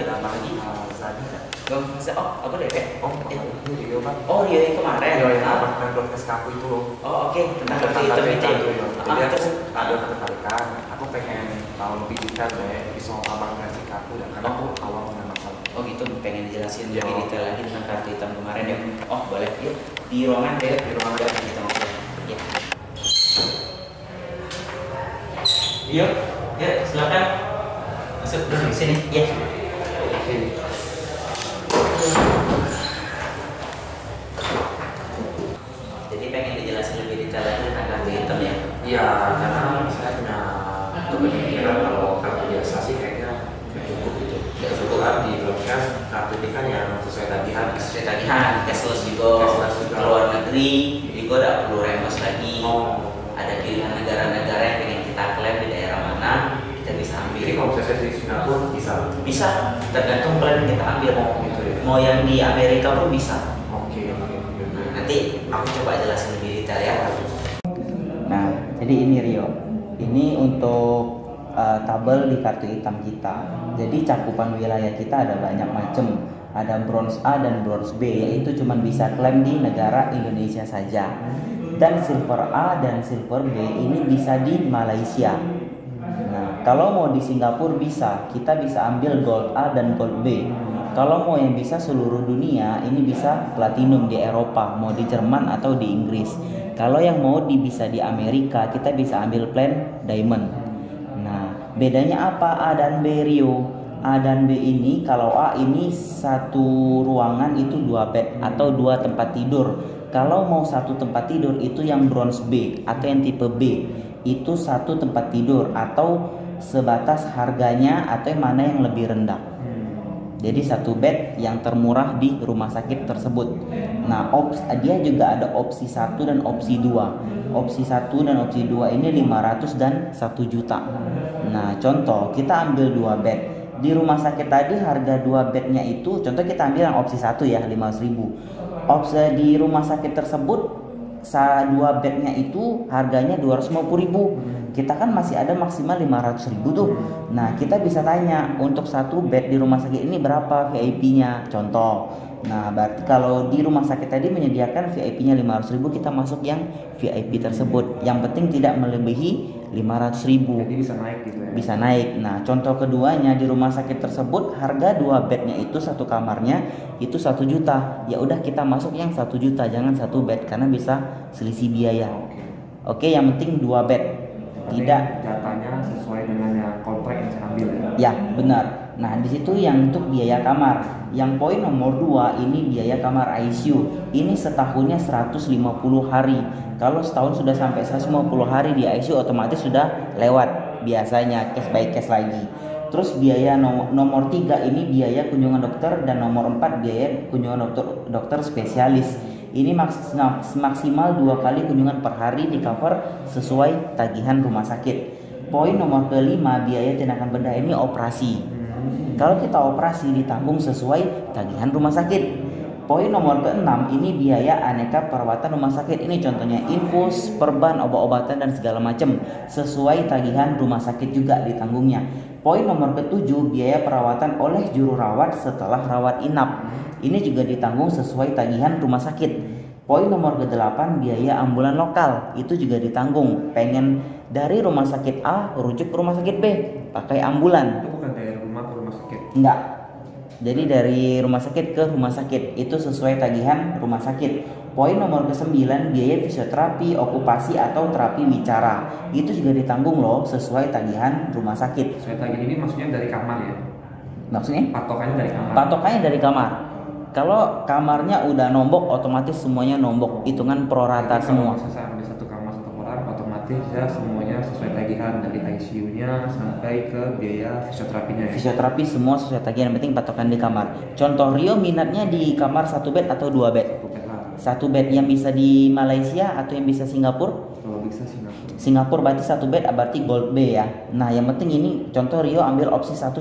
ada nama lagi? Zadi nggak? Oh, aku DP. Ini Rio Pak. Oh, Rio yang kemarin. Rio yang apartemen broadcast aku itu loh. Oh, oke. Tentang Ada kartu hitam itu ya. Jadi aku ada ketertarikan. Aku pengen tahu lebih detail deh soal apartemen aku ya. Karena aku awal punya masalah. Oh gitu, pengen dijelasin Iya. lebih detail lagi tentang kartu hitam kemarin ya. Oh boleh, yuk di ruangan deh, di ruangan deh kita ngobrol. Ya. Yuk, ya silakan masuk dulu di sini. Ya. Oke. Jadi pengen dijelasin lebih detail lagi tentang kartu hitam ya. Iya, karena saya punya pemikiran kalau kartu biasa sih kayaknya nggak cukup gitu. Nggak cukup kan di broadcast kartu ini kan yang sesuai tagihan. Sesuai tagihan, cashless juga, Cashless juga. keluar negeri juga udah perlu reimburse lagi. Oh. Ada pilihan negara-negara yang pengen kita klaim di daerah mana, kita bisa ambil. Jadi kalau saya di Singapura bisa. Bisa, tergantung plan yang kita ambil mau Gitu ya. mau yang di Amerika pun bisa. Oke. Nanti aku coba jelasin lebih detail ya. Nah, jadi ini Rio. Ini untuk tabel di kartu hitam kita. Jadi cakupan wilayah kita ada banyak macam. Ada bronze A dan bronze B, yaitu cuma bisa klaim di negara Indonesia saja. Dan silver A dan silver B ini bisa di Malaysia. Nah, kalau mau di Singapura bisa, kita bisa ambil gold A dan gold B. Kalau mau yang bisa seluruh dunia, ini bisa platinum di Eropa, mau di Jerman atau di Inggris. Kalau yang mau bisa di Amerika, kita bisa ambil plan diamond. Nah, bedanya apa A dan B, Rio? A dan B ini, kalau A ini satu ruangan itu 2 bed atau 2 tempat tidur. Kalau mau satu tempat tidur itu yang bronze B atau yang tipe B, itu satu tempat tidur atau sebatas harganya atau yang mana yang lebih rendah. Jadi satu bed yang termurah di rumah sakit tersebut. Nah, dia juga ada opsi 1 dan opsi 2. Opsi 1 dan opsi 2 ini 500 dan 1 juta. Nah, contoh kita ambil 2 bed. Di rumah sakit tadi harga 2 bednya itu, contoh kita ambil yang opsi 1 ya, 500.000. Opsi di rumah sakit tersebut 2 bednya itu harganya 250.000. Kita kan masih ada maksimal 500.000 tuh. Nah, kita bisa tanya untuk satu bed di rumah sakit ini berapa VIP-nya, contoh. Nah, berarti kalau di rumah sakit tadi menyediakan VIP-nya 500.000, kita masuk yang VIP tersebut. Yang penting tidak melebihi 500.000. Jadi bisa naik gitu ya. Bisa naik. Nah, contoh keduanya di rumah sakit tersebut harga 2 bednya itu satu kamarnya itu 1 juta. Ya udah kita masuk yang 1 juta, jangan satu bed karena bisa selisih biaya. Oke, yang penting 2 bed. Tidak datanya sesuai dengan yang kontrak yang saya ambil ya. Ya, benar. Nah, di situ yang untuk biaya kamar. Yang poin nomor 2 ini biaya kamar ICU. Ini setahunnya 150 hari. Kalau setahun sudah sampai 150 hari di ICU otomatis sudah lewat biasanya cash by cash lagi. Terus biaya nomor 3 ini biaya kunjungan dokter dan nomor 4 biaya kunjungan dokter spesialis. Ini maksimal 2 kali kunjungan per hari di cover sesuai tagihan rumah sakit. Poin nomor kelima biaya tindakan bedah ini operasi. Kalau kita operasi ditanggung sesuai tagihan rumah sakit. Poin nomor ke-6 ini biaya aneka perawatan rumah sakit. Ini contohnya infus, perban, obat-obatan dan segala macam sesuai tagihan rumah sakit juga ditanggungnya. Poin nomor ke-7 biaya perawatan oleh juru rawat setelah rawat inap. Ini juga ditanggung sesuai tagihan rumah sakit. Poin nomor ke-8 biaya ambulan lokal. Itu juga ditanggung. Pengen dari rumah sakit A rujuk ke rumah sakit B pakai ambulan. Itu bukan dari rumah ke rumah sakit. Enggak. Jadi dari rumah sakit ke rumah sakit itu sesuai tagihan rumah sakit. Poin nomor ke-9 biaya fisioterapi, okupasi atau terapi bicara. Itu juga ditanggung loh sesuai tagihan rumah sakit. Sesuai tagihan ini maksudnya dari kamar ya. Maksudnya? Patokannya dari kamar. Patokannya dari kamar. Kalau kamarnya udah nombok, otomatis semuanya nombok, hitungan prorata semua. Kalau saya ambil satu kamar satu orang, otomatis ya semuanya sesuai tagihan dari ICU-nya sampai ke biaya fisioterapinya. Ya? Fisioterapi semua sesuai tagihan, yang penting patokan di kamar. Contoh Rio minatnya di kamar 1 bed atau 2 bed? 1 bed yang bisa di Malaysia atau yang bisa Singapura? Kalau bisa Singapura. Singapura berarti 1 bed berarti gold B ya. Nah, yang penting ini contoh Rio ambil opsi 1,5.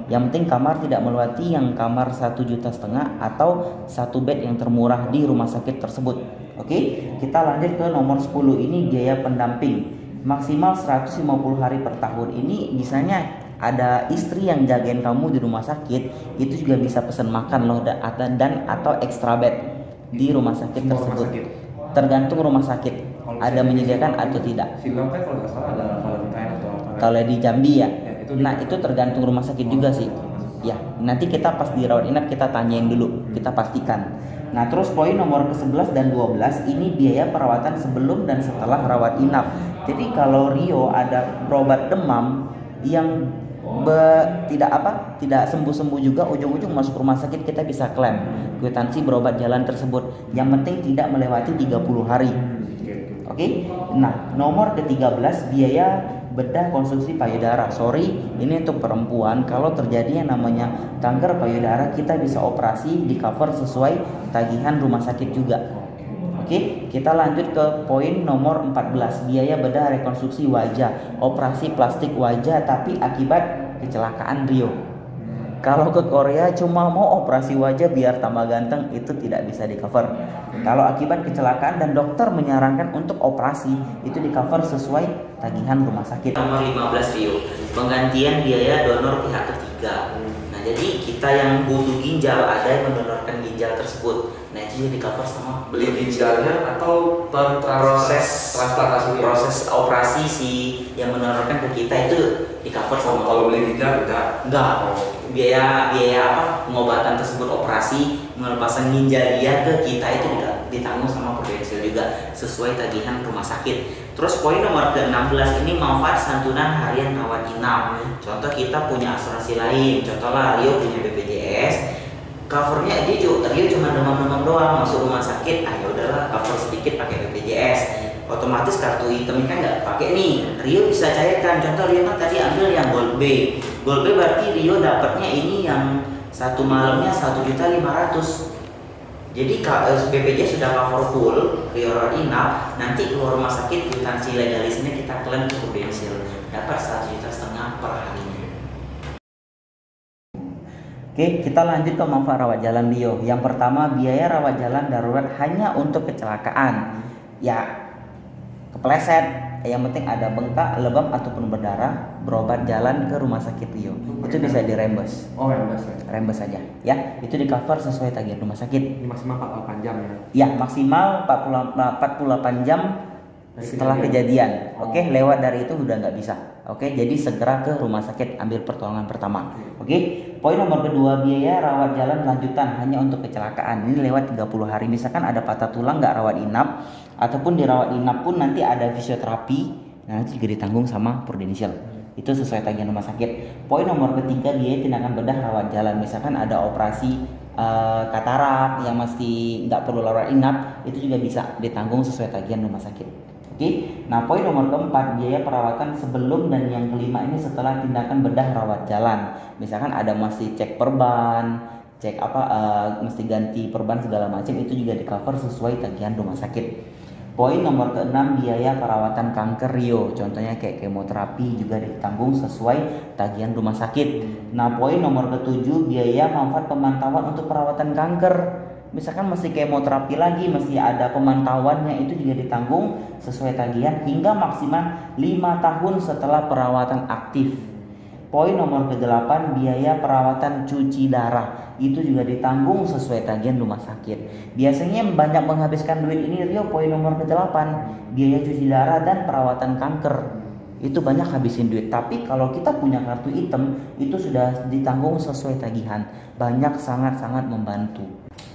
Yang penting kamar tidak melewati yang kamar 1,5 juta atau 1 bed yang termurah di rumah sakit tersebut. Oke, kita lanjut ke nomor 10. Ini biaya pendamping maksimal 150 hari per tahun. Ini bisanya ada istri yang jagain kamu di rumah sakit, itu juga bisa pesan makan loh, dan atau extra bed di rumah sakit tersebut. Tergantung rumah sakit ada menyediakan atau tidak. Silang kan kalau nggak salah ada Valentine atau apa. Kalau di Jambi ya, Nah itu tergantung rumah sakit juga sih. Ya, nanti kita pas di rawat inap kita tanyain dulu, kita pastikan. Nah, terus poin nomor ke-11 dan 12 ini biaya perawatan sebelum dan setelah rawat inap. Jadi kalau Rio ada berobat demam yang tidak sembuh-sembuh juga, ujung-ujung masuk rumah sakit, kita bisa klaim kwitansi berobat jalan tersebut. Yang penting tidak melewati 30 hari. Oke. Nah, nomor ke-13 biaya bedah konstruksi payudara. Sorry, ini untuk perempuan. Kalau terjadi yang namanya kanker payudara, kita bisa operasi, di cover sesuai tagihan rumah sakit juga. Oke, kita lanjut ke poin nomor 14, biaya bedah rekonstruksi wajah, operasi plastik wajah tapi akibat kecelakaan Rio. Kalau ke Korea cuma mau operasi wajah biar tambah ganteng, itu tidak bisa di cover. Kalau akibat kecelakaan dan dokter menyarankan untuk operasi, itu di cover sesuai tagihan rumah sakit. Nomor 15 Rio, penggantian biaya donor pihak ketiga. Nah, jadi kita yang butuh ginjal, ada yang mendonorkan ginjal tersebut. Nah, itu juga di cover sama beli ginjalnya atau proses operasi si yang mendonorkan ke kita itu di cover sama. Kalau beli ginjal enggak. Biaya pengobatan tersebut, operasi melepasan ginjal dia ke kita, itu ditanggung sama Prudential juga sesuai tagihan rumah sakit. Terus poin nomor ke-16 ini manfaat santunan harian rawat inap. Contoh kita punya asuransi lain, contohlah Rio punya BPJS, covernya Rio cuma demam-demam doang masuk rumah sakit, ya udahlah cover sedikit pakai BPJS. Otomatis kartu hitam kan nggak pakai nih, Rio bisa cairkan. Contoh Rio kan tadi ambil yang Gold B berarti Rio dapatnya ini yang satu malamnya 1.500.000. Jadi BPJS sudah cover full Rio rawat inap, nanti keluar rumah sakit kwitansi legalisnya kita klaim ke Prudential, dapat 1,5 juta per harinya. Oke, kita lanjut ke manfaat rawat jalan Rio. Yang pertama, biaya rawat jalan darurat hanya untuk kecelakaan. Ya, kepleset, yang penting ada bengkak, lebam ataupun berdarah, berobat jalan ke rumah sakit Rio. Itu bisa dirembes. Oh, rembes ya. Rembes saja, ya. Itu di cover sesuai tagihan rumah sakit. Ini maksimal 48 jam ya. Ya, maksimal 48 jam setelah kejadian. Oke, lewat dari itu udah nggak bisa. Oke, jadi segera ke rumah sakit ambil pertolongan pertama. Oke, poin nomor kedua, biaya rawat jalan lanjutan hanya untuk kecelakaan. Ini lewat 30 hari. Misalkan ada patah tulang nggak rawat inap, ataupun dirawat inap pun nanti ada fisioterapi, nanti juga ditanggung sama Prudential. Itu sesuai tagihan rumah sakit. Poin nomor ketiga, biaya tindakan bedah rawat jalan. Misalkan ada operasi katarak yang masih nggak perlu rawat inap, itu juga bisa ditanggung sesuai tagihan rumah sakit. Oke, nah poin nomor keempat, biaya perawatan sebelum dan yang kelima ini setelah tindakan bedah rawat jalan. Misalkan ada masih cek perban, mesti ganti perban segala macam, itu juga di cover sesuai tagihan rumah sakit. Poin nomor keenam, biaya perawatan kanker Rio, contohnya kayak kemoterapi juga ditanggung sesuai tagihan rumah sakit. Nah, poin nomor ketujuh, biaya manfaat pemantauan untuk perawatan kanker. Misalkan mesti kemoterapi lagi, mesti ada pemantauannya, itu juga ditanggung sesuai tagihan hingga maksimal 5 tahun setelah perawatan aktif. Poin nomor ke-8, biaya perawatan cuci darah, itu juga ditanggung sesuai tagihan rumah sakit. Biasanya yang banyak menghabiskan duit ini Rio, poin nomor ke-8, biaya cuci darah dan perawatan kanker. Itu banyak habisin duit. Tapi kalau kita punya kartu hitam, itu sudah ditanggung sesuai tagihan. Banyak, sangat-sangat membantu.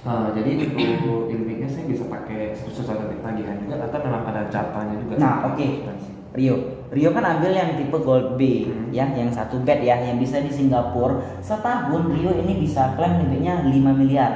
Nah, jadi itu limitnya saya bisa pakai sesuai tagihan juga atau memang ada catanya juga? Nah, oke. Rio kan ambil yang tipe Gold B, ya, yang satu bed ya, yang bisa di Singapura. Setahun Rio ini bisa klaim limitnya 5 miliar.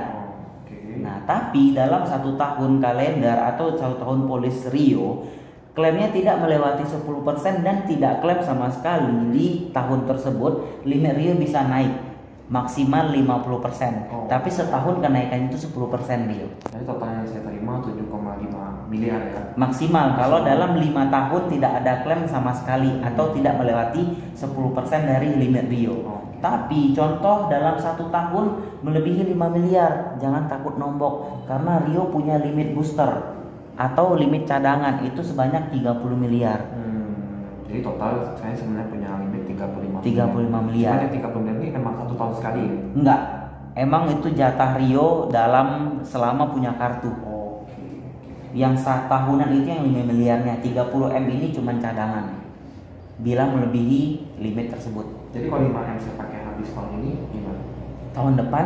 Nah, tapi dalam 1 tahun kalender atau 1 tahun polis Rio, klaimnya tidak melewati 10% dan tidak klaim sama sekali. Di tahun tersebut limit Rio bisa naik maksimal 50%. Tapi setahun kenaikannya itu 10% Rio. Jadi totalnya saya terima 7,5 miliar ya. Maksimal kalau dalam 5 tahun tidak ada klaim sama sekali atau tidak melewati 10% dari limit Rio. Tapi contoh dalam 1 tahun melebihi 5 miliar, jangan takut nombok karena Rio punya limit booster atau limit cadangan itu sebanyak 30 miliar. Jadi total saya sebenarnya punya limit 35 miliar. Cuman yang 30 miliar ini memang 1 tahun sekali ya? Enggak. Emang itu jatah Rio dalam selama punya kartu. Yang tahunan itu yang 5 miliarnya. 30 M ini cuma cadangan bila melebihi limit tersebut. Jadi kalau 5 M saya pakai habis tahun ini gimana? Tahun depan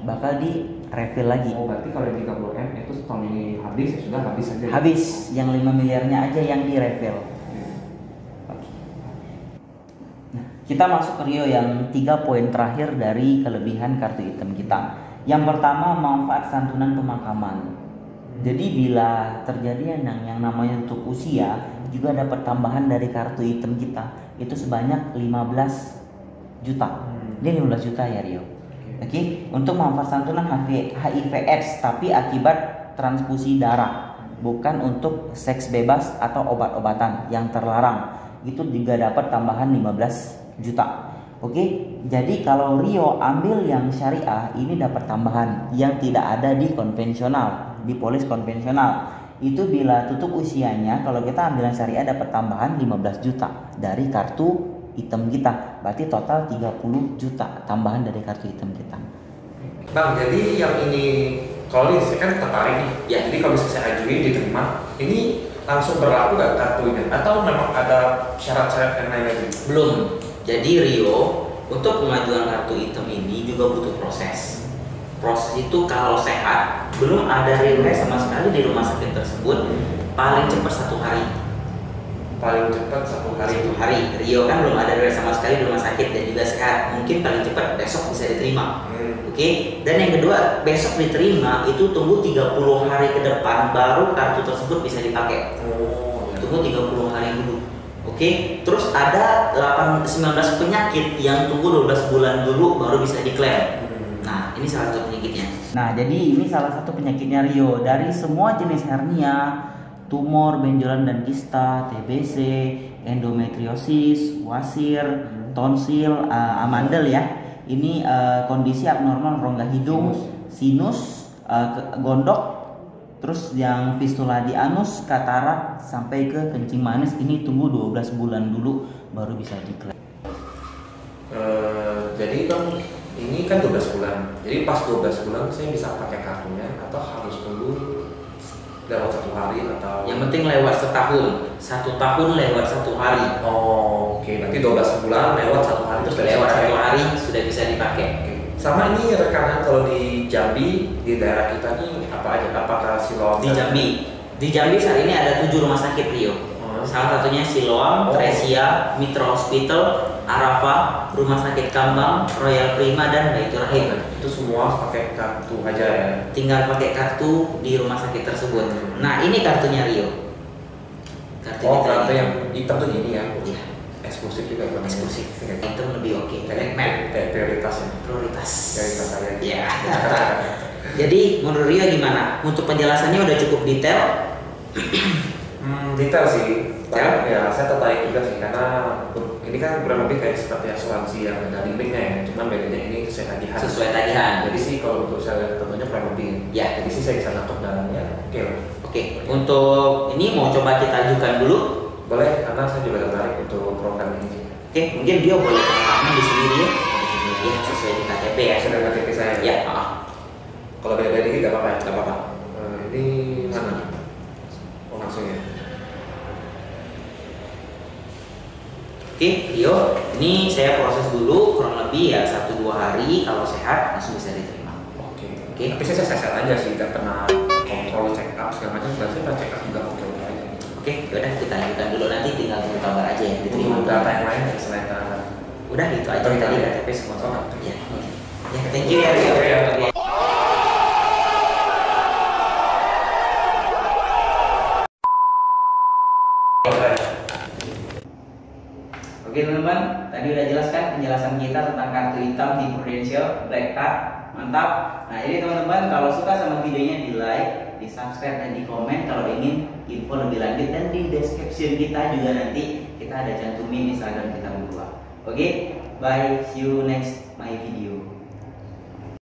bakal di refill lagi. Oh, berarti kalau 30 M itu tahun ini habis, ya sudah habis saja. Habis, yang 5 miliarnya aja yang di refill. Oke. Nah, kita masuk ke Rio yang 3 poin terakhir dari kelebihan kartu hitam kita. Yang pertama, manfaat santunan pemakaman. Jadi bila terjadi yang namanya tutup usia, juga dapat tambahan dari kartu hitam kita itu sebanyak 15 juta. Ini 15 juta ya Rio. Oke, untuk manfaat santunan HIV/AIDS tapi akibat transfusi darah, bukan untuk seks bebas atau obat-obatan yang terlarang. Itu juga dapat tambahan 15 juta. Oke, jadi kalau Rio ambil yang syariah ini dapat tambahan yang tidak ada di konvensional, di polis konvensional. Itu bila tutup usianya, kalau kita ambil yang syariah dapat tambahan 15 juta dari kartu hitam kita. Berarti total 30 juta tambahan dari kartu hitam kita. Bang, jadi yang ini kalau ini saya kan tertarik nih. Ya. Jadi kalau bisa saya ajuin diterima, ini langsung berlaku nggak kartunya? Atau memang ada syarat-syarat yang lain lagi? Belum. Jadi Rio untuk pengajuan kartu hitam ini juga butuh proses. Proses itu kalau sehat, belum ada riwayat sama sekali di rumah sakit tersebut, paling cepat 1 hari. Paling cepat 1 hari. 1 hari. Rio kan belum ada riwayat sama sekali di rumah sakit dan juga sehat. Mungkin paling cepat besok bisa diterima. Oke. Dan yang kedua, besok diterima itu tunggu 30 hari ke depan baru kartu tersebut bisa dipakai. Tunggu 30 hari dulu. Oke. Terus ada 19 penyakit yang tunggu 12 bulan dulu baru bisa diklaim. Nah, ini salah satu penyakitnya. Nah, jadi ini salah satu penyakitnya Rio. Dari semua jenis hernia, tumor, benjolan dan kista, TBC, endometriosis, wasir, tonsil, amandel ya. Ini kondisi abnormal rongga hidung, sinus, gondok, terus yang fistula di anus, katarak sampai ke kencing manis. Ini tunggu 12 bulan dulu baru bisa diklaim. Jadi kan ini kan 12 bulan. Jadi pas 12 bulan saya bisa pakai kartunya atau harus tunggu lewat 1 hari atau? Yang penting lewat setahun. 1 tahun lewat 1 hari. Oke. Berarti 12 bulan lewat 1 hari terus lewat 1 hari sudah bisa dipakai. Sama ini rekanan kalau di Jambi di daerah kita nih apa aja? Apakah Siloam? Di Jambi saat ini ada 7 rumah sakit Rio. Salah satunya Siloam, Tresia, Mitra Hospital, Arafah, Rumah Sakit Kambang, Royal Prima dan Baitur Rahim. Itu semua pakai kartu aja ya. Tinggal pakai kartu di rumah sakit tersebut. Nah, ini kartunya Rio. Kartu yang hitam tuh gini ya. Iya. Eksklusif juga kan? Eksklusif. Itu lebih oke. Kayak prioritas ya. Prioritas saya. Iya. Jadi menurut Rio gimana? Untuk penjelasannya udah cukup detail. Detail sih. Ya, saya tertarik juga sih karena ini kan kurang lebih kayak seperti asuransi yang ada limitnya ya. Cuman bedanya ini sesuai tagihan. Sesuai tagihan. Jadi sih kalau untuk saya tentunya kurang lebih. Ya. Jadi sih saya bisa nangkep dan ya oke lah. Oke. Untuk ini mau coba kita ajukan dulu. Boleh, karena saya juga tertarik untuk program ini. Oke, mungkin dia boleh pengalaman di sini dia. Ya, sesuai di KTP ya. Sudah KTP saya. Ya. Kalau beda-beda dikit nggak apa-apa ya? Nggak apa-apa. Ini mana? Oh langsung ya. Oke, Rio, ini saya proses dulu kurang lebih ya 1-2 hari, kalau sehat langsung bisa diterima. Oke. Tapi saya sehat aja sih, nggak pernah kontrol check up segala macam. Berarti pas check up juga oke aja. Oke, yaudah kita lanjutkan dulu, nanti tinggal tunggu kabar aja ya diterima. Data yang lain ya selain data. Udah itu aja tadi KTP semua. Ya, ya, thank you ya Rio. Oke. Oke teman-teman, tadi udah jelaskan penjelasan kita tentang kartu hitam di Prudential Black Card, mantap. Nah ini teman-teman, kalau suka sama videonya di like, di subscribe dan di komen. Kalau ingin info lebih lanjut dan di description kita juga nanti kita ada cantumin Instagram kita berdua. Oke, bye, see you next my video.